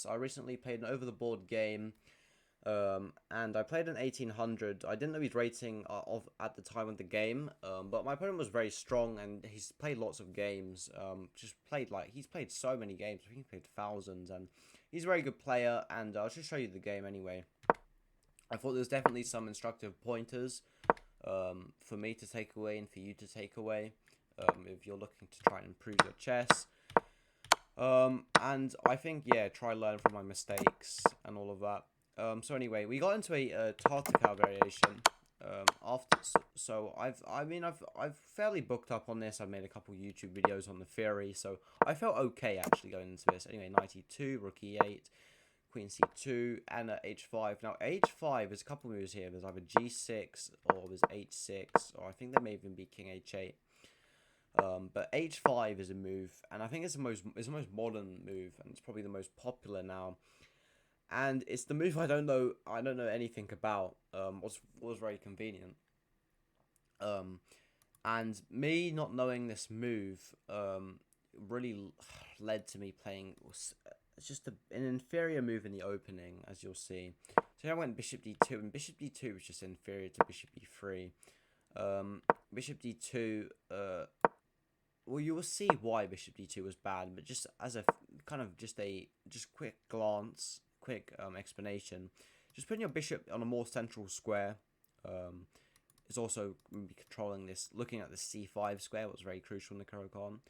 I recently played an over-the-board game, and I played an 1800. I didn't know his rating of at the time of the game, but my opponent was very strong, and he's played lots of games. He's played so many games. I think he played thousands, and he's a very good player. And I'll just show you the game anyway. I thought there's definitely some instructive pointers for me to take away and for you to take away if you're looking to try and improve your chess. And I think, yeah, try learn from my mistakes and all of that. So anyway, we got into a Tartakow variation. I've fairly booked up on this. I've made a couple YouTube videos on the theory, so I felt okay actually going into this. Anyway, 92, rook e8, queen c2, and h5. Now h5 is a couple moves here. There's either g6 or there's h6, or I think there may even be king h8. But h5 is a move, and I think it's the most modern move, and it's probably the most popular now. And it's the move I don't know anything about. Was very convenient. And me not knowing this move really led to me playing. It's just an inferior move in the opening, as you'll see. So here I went bishop d2, and bishop d2 was just inferior to bishop e3. Bishop d2. Well, you will see why bishop d2 was bad, but just as a kind of just quick glance, quick explanation, just putting your bishop on a more central square is also controlling this. Looking at the c5 square was very crucial in the Caro-Kann,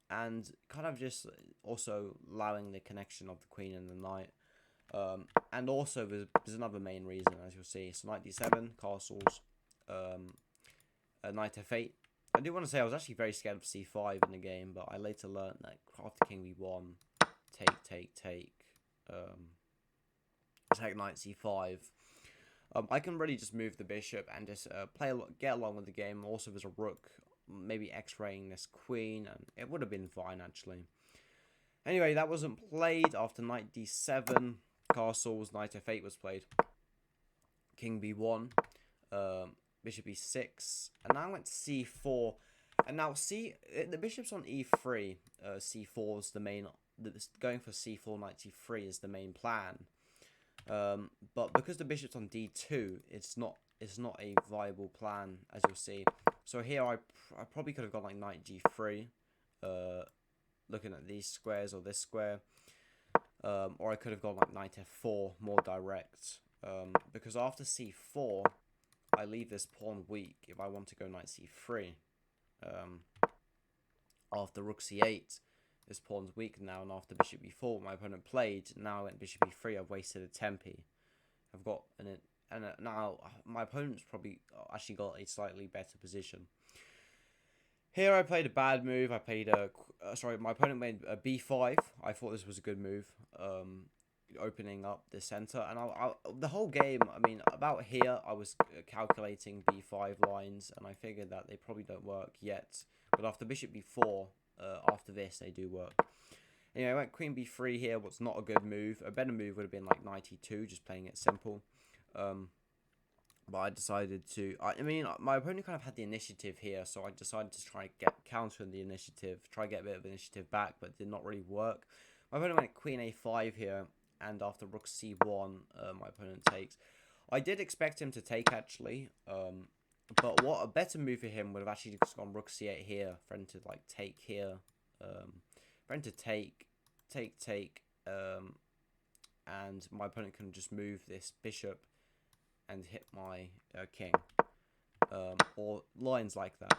and kind of just also allowing the connection of the queen and the knight. And also there's another main reason, as you'll see. So knight d7, castles, knight f8. I do want to say I was actually very scared of c5 in the game, but I later learned that after king b1, take, attack knight c5, I can really just move the bishop and just get along with the game. Also, there's a rook, maybe x-raying this queen, and it would have been fine actually. Anyway, that wasn't played. After knight d7, castles, knight f8 was played. King b1. Bishop e6, and now I went to c4, and now the bishop's on e3. C4 is the main. Going for c4 knight c3 is the main plan. But because the bishop's on d2, it's not a viable plan, as you'll see. So here I probably could have gone like knight g3, looking at these squares or this square, or I could have gone like knight f4, more direct. Because after c4. I leave this pawn weak if I want to go knight c3. After rook c8, this pawn's weak now, and after bishop e4, my opponent played. Now I went bishop e3. I've wasted a tempi. I've got now my opponent's probably actually got a slightly better position. Here I played a bad move. I played my opponent made a b5. I thought this was a good move. Opening up the center, and the whole game, I mean, about here I was calculating b5 lines, and I figured that they probably don't work yet, but after bishop b4, after this they do work. Anyway, I went queen b3 here. What's not a good move. A better move would have been like knight e2, just playing it simple. But I decided to, I mean, my opponent kind of had the initiative here, so I decided to try get counter the initiative, try get a bit of initiative back, but it did not really work. My opponent went queen a5 here, and after rook c1, my opponent takes. I did expect him to take, actually, but what a better move for him would have actually just gone rook c8 here, for him to, like, take here, for him to take, and my opponent can just move this bishop and hit my king, or lines like that.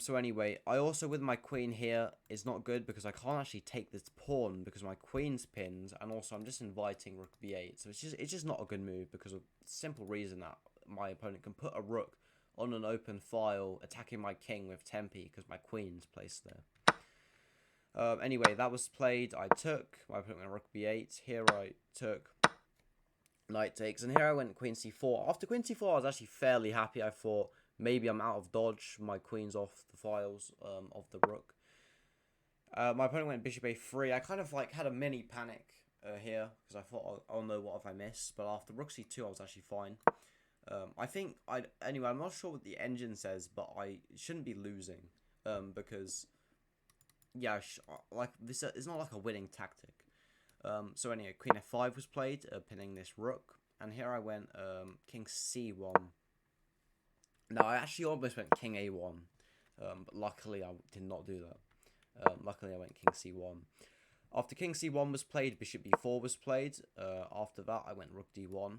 So anyway, I also, with my queen here, is not good because I can't actually take this pawn because my queen's pinned, and also I'm just inviting rook b8. So it's just not a good move because of the simple reason that my opponent can put a rook on an open file, attacking my king with tempi because my queen's placed there. Anyway, that was played. I took. My opponent went rook b8. Here I took. Knight takes, and here I went queen c4. After queen c4, I was actually fairly happy. I thought, maybe I'm out of dodge. My queen's off the files of the rook. My opponent went bishop a3. I kind of like had a mini panic here because I thought, oh no, what have I missed? But after rook c2, I was actually fine. I think anyway, I'm not sure what the engine says, but I shouldn't be losing because yeah, like this is not like a winning tactic. So anyway, Queen F5 was played, pinning this rook, and here I went King C1. No, I actually almost went King A1, but luckily I did not do that. Luckily I went King C1. After King C1 was played, Bishop B4 was played. After that, I went Rook D1.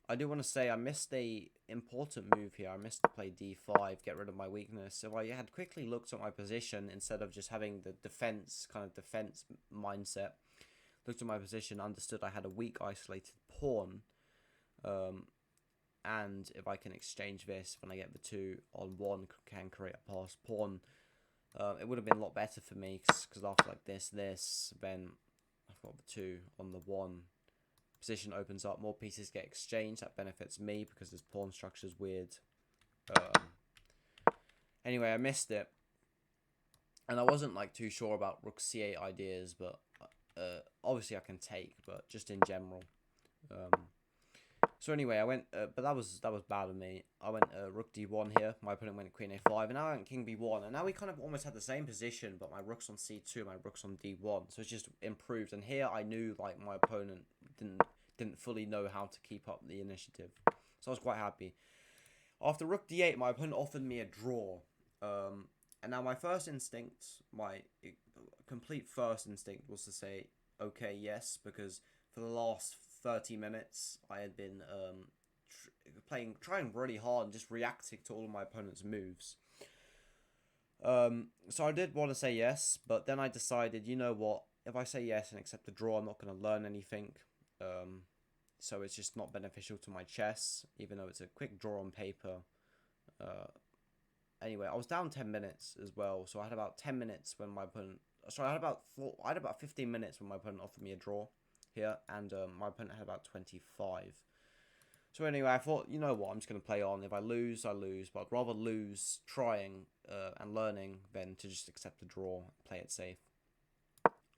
I do want to say I missed a important move here. I missed to play D5, get rid of my weakness. So I had quickly looked at my position instead of just having the defense mindset. Looked at my position, understood I had a weak isolated pawn. And if I can exchange this, when I get the 2 on 1, can create a passed pawn. It would have been a lot better for me, because after like this, then I've got the 2 on the 1. Position opens up, more pieces get exchanged. That benefits me because this pawn structure is weird. Anyway, I missed it, and I wasn't like too sure about Rook C8 ideas, but obviously I can take, but just in general. So anyway, I went, but that was bad of me. I went Rook D1 here. My opponent went Queen A5, and now I went King B1. And now we kind of almost had the same position, but my Rook's on C2, my Rook's on D1. So it's just improved. And here I knew like my opponent didn't fully know how to keep up the initiative. So I was quite happy. After Rook D8, my opponent offered me a draw. And now my first instinct, my complete first instinct was to say, okay, yes, because for the last 30 minutes, I had been trying really hard and just reacting to all of my opponent's moves. So I did want to say yes, but then I decided, you know what? If I say yes and accept the draw, I'm not going to learn anything. So it's just not beneficial to my chess, even though it's a quick draw on paper. Anyway, I was down 10 minutes as well, so I had about 10 minutes when my opponent. Sorry, I had about 15 minutes when my opponent offered me a draw here, and my opponent had about 25. So anyway, I thought, you know what, I'm just going to play on. If I lose, I lose, but I'd rather lose trying and learning than to just accept a draw, play it safe.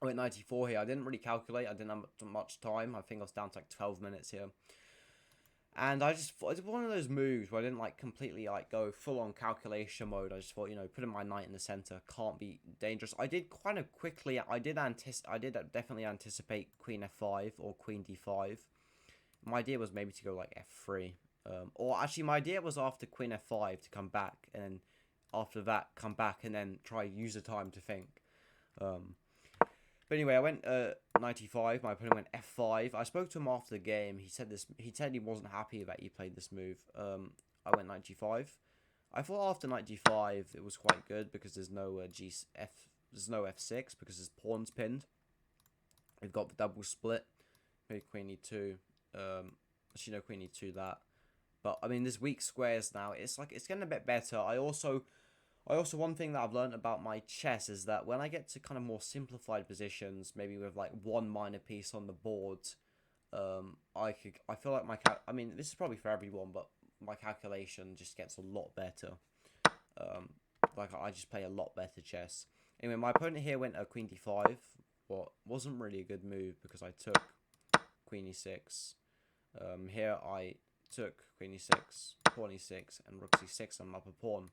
I went 94 here. I didn't really calculate. I didn't have much time. I think I was down to like 12 minutes here. And I just thought, it's one of those moves where I didn't like completely like go full on calculation mode. I just thought, you know, putting my knight in the center can't be dangerous. I did kind of quickly, I did definitely anticipate Queen F5 or Queen D5. My idea was maybe to go like F3. Or actually my idea was after Queen F5 to come back, and then after that come back and then try use the time to think. But anyway, I went 95. My opponent went F5. I spoke to him after the game. He said he wasn't happy that he played this move. I went 95. I thought after 95 it was quite good because there's no there's no F6 because his pawn's pinned. We've got the double split. Maybe Queen E2. Actually, no, Queen E2 that. But I mean, there's weak squares now. It's getting a bit better. I also, one thing that I've learned about my chess is that when I get to kind of more simplified positions, maybe with like one minor piece on the board, I feel like I mean, this is probably for everyone, but my calculation just gets a lot better. Like I just play a lot better chess. Anyway, my opponent here went Queen D5, what wasn't really a good move because I took Queen E6. Here I took Queen E6, Pawn E6, and Rook C6 on upper pawn.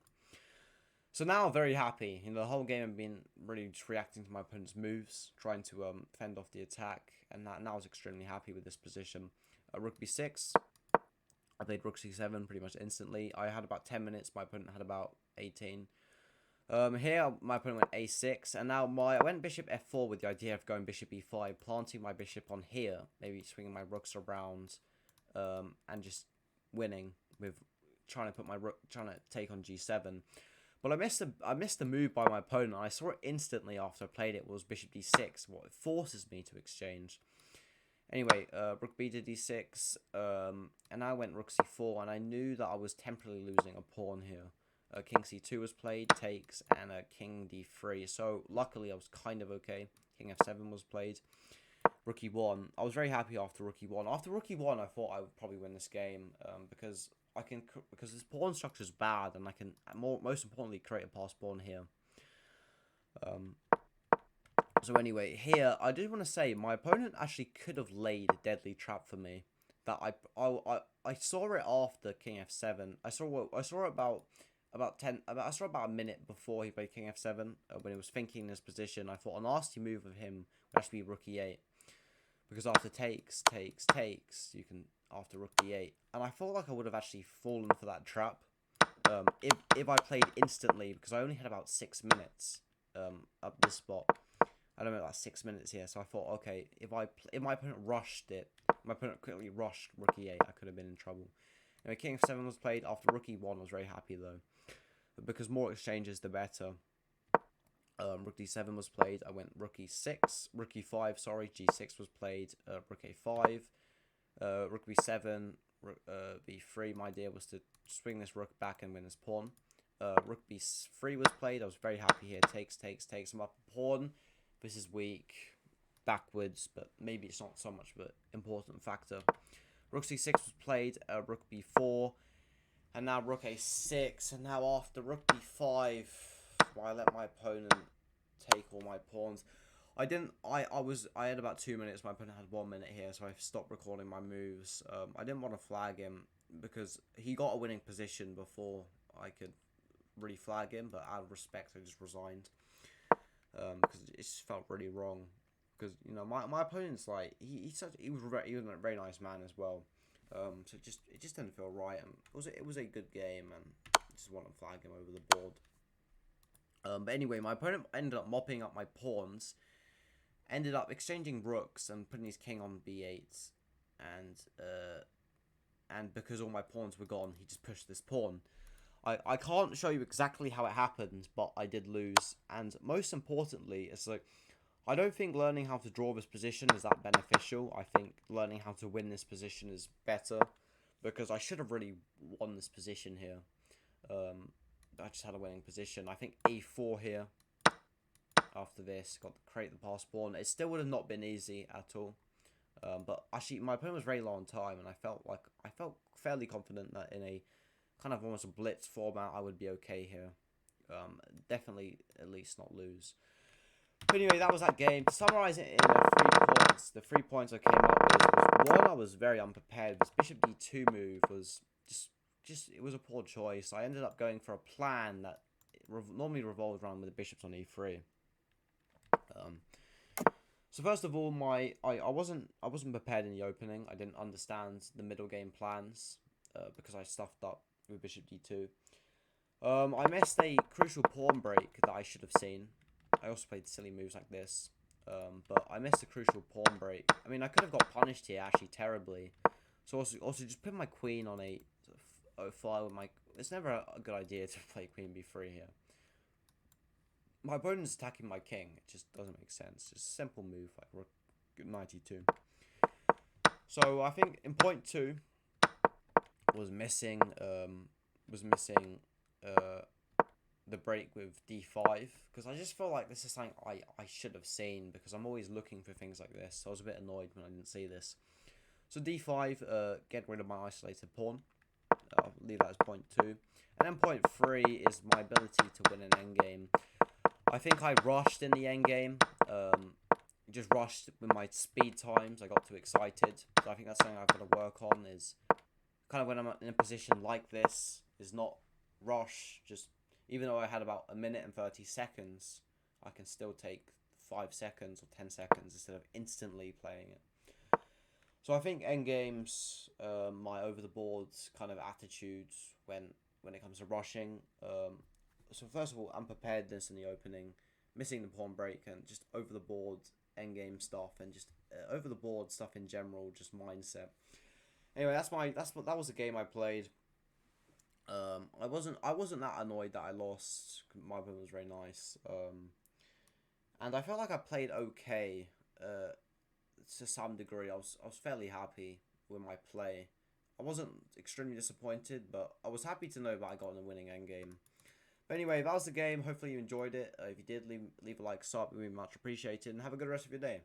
So now I'm very happy. You know, the whole game I've been really just reacting to my opponent's moves, trying to fend off the attack, and now I was extremely happy with this position. Rook B6. I played Rook C7 pretty much instantly. I had about 10 minutes. My opponent had about 18. Here my opponent went A6, and now I went Bishop F4 with the idea of going Bishop E5, planting my bishop on here, maybe swinging my rooks around, and just winning with trying to take on G7. But I missed the move by my opponent. I saw it instantly after I played it was Bishop D6, what it forces me to exchange. Anyway, Rook B to D6, and I went Rook C4, and I knew that I was temporarily losing a pawn here. King C2 was played, takes, and King D3. So luckily I was kind of okay. King F7 was played. Rook E1. I was very happy after Rook E1. After Rook E1, I thought I would probably win this game because this pawn structure is bad, and I can most importantly create a passed pawn here. So anyway, here I did want to say my opponent actually could have laid a deadly trap for me. That I saw it after King F7. I saw it about I saw about a minute before he played king f7. When he was thinking his position, I thought a nasty move of him would actually be rook e8, because after takes, you can after rook d8, and I felt like I would have actually fallen for that trap if I played instantly, because I only had about 6 minutes up this spot. I don't know, like 6 minutes here, so I thought, okay, if my opponent rushed it, my opponent quickly rushed rook e8, I could have been in trouble. Anyway, king f7 was played after rook e1. I was very happy though, but because more exchanges the better. Rook d7 was played. I went rook e6, rook e5. Sorry, g6 was played. Rook a5, rook b7, rook, b3. My idea was to swing this rook back and win this pawn. Rook b3 was played. I was very happy here. Takes. I'm up a pawn. This is weak, backwards, but maybe it's not so much of an important factor. Rook c6 was played. Rook b4, and now rook a6, and now after rook b5, I let my opponent take all my pawns. I had about 2 minutes. My opponent had 1 minute here, so I stopped recording my moves. I didn't want to flag him because he got a winning position before I could really flag him, but out of respect, I just resigned. Because it just felt really wrong. Because my opponent's like he was a very nice man as well. So it just didn't feel right, and it was a good game, and I just want to flag him over the board. But anyway, my opponent ended up mopping up my pawns, ended up exchanging rooks and putting his king on b8, and because all my pawns were gone, he just pushed this pawn. I can't show you exactly how it happened, but I did lose. And most importantly, it's like, I don't think learning how to draw this position is that beneficial. I think learning how to win this position is better, because I should have really won this position here. I just had a winning position. I think a4 here. After this, got to create the pass pawn. It still would have not been easy at all. But actually, my opponent was very low on time, and I felt fairly confident that in a kind of almost a blitz format, I would be okay here. Definitely at least not lose. But anyway, that was that game. To summarize it in the 3 points I came up with was, one, I was very unprepared. This bishop d2 move was just it was a poor choice. I ended up going for a plan that normally revolved around with the bishops on e3. So first of all, I wasn't prepared in the opening. I didn't understand the middle game plans because I stuffed up with bishop d2. I missed a crucial pawn break that I should have seen. I also played silly moves like this, but I missed a crucial pawn break. I mean, I could have got punished here actually terribly. So also just put my queen on a o5 with my. It's never a good idea to play queen b3 here. My opponent's attacking my king. It just doesn't make sense. Just a simple move like rook 92. So I think in point 2 was missing the break with d5, because I just feel like this is something I should have seen, because I'm always looking for things like this. So I was a bit annoyed when I didn't see this. So d5, get rid of my isolated pawn. I'll leave that as point 2. And then point 3 is my ability to win an endgame. I think I rushed in the endgame. Just rushed with my speed times. I got too excited. So I think that's something I've got to work on, is kind of when I'm in a position like this, is not rush. Just even though I had about a minute and 30 seconds, I can still take 5 seconds or 10 seconds instead of instantly playing it. So I think endgames, my over the board kind of attitudes when it comes to rushing. So first of all, unpreparedness in the opening, missing the pawn break, and just over the board endgame stuff, and just over the board stuff in general, just mindset. Anyway, that was the game I played. I wasn't that annoyed that I lost. My opponent was very nice. And I felt like I played okay. To some degree, I was fairly happy with my play. I wasn't extremely disappointed, but I was happy to know that I got in a winning endgame. But anyway, that was the game. Hopefully you enjoyed it. If you did, leave a like, sub, it would be much appreciated, and have a good rest of your day.